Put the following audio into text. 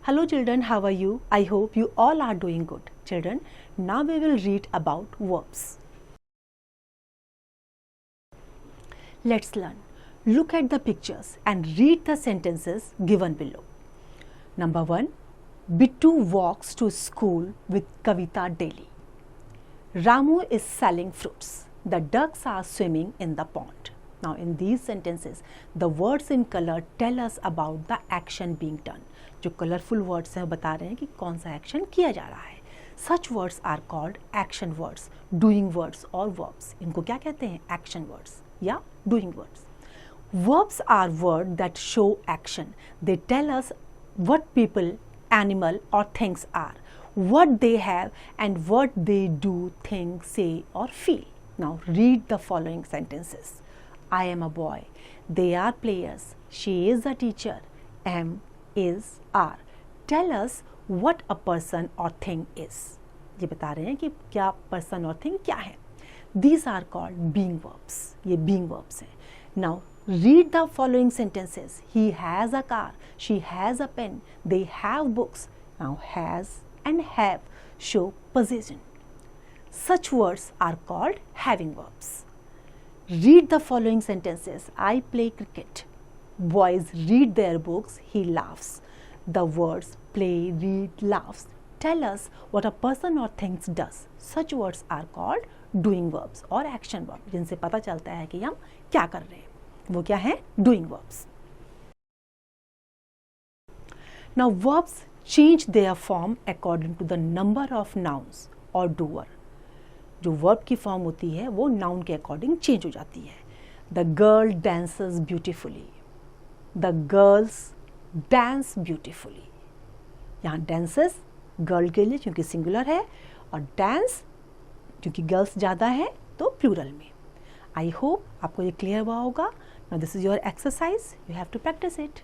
Hello children, how are you? I hope you all are doing good. Children, now we will read about verbs. Let's learn. Look at the pictures and read the sentences given below. Number 1. Bittu walks to school with Kavita daily. Ramu is selling fruits. The ducks are swimming in the pond. Now in these sentences, the words in color tell us about the action being done. जो colourful words हैं बता रहे हैं कि कौन सा action किया जा रहा है. Such words are called action words, doing words or verbs. इनको क्या कहते हैं? Action words या doing words. Verbs are words that show action. They tell us what people, animal or things are, what they have and what they do, think, say or feel. Now read the following sentences. I am a boy. They are players. She is a teacher. Am, is, are. Tell us what a person or thing is. ये बता रहे हैं कि क्या person और thing क्या है. These are called being verbs. ये being verbs हैं. Now read the following sentences. He has a car. She has a pen. They have books. Now has and have show possession. Such words are called having verbs. Read the following sentences. I play cricket. Boys read their books. He laughs. The words play, read, laughs tell us what a person or things does. Such words are called doing verbs or action verbs, जिनसे पता चलता है कि हम क्या कर रहे हैं. वो क्या है? Doing verbs. Now verbs change their form according to the number of nouns or doer. जो verb की form होती है वो noun के according change हो जाती है. The girl dances beautifully. The girls dance beautifully. यहाँ dances गर्ल के लिए क्योंकि सिंगुलर है और डांस क्योंकि गर्ल्स ज़्यादा है तो प्लूरल में. आई होप आपको ये क्लियर हुआ होगा. Now this is your exercise. You have to practise it.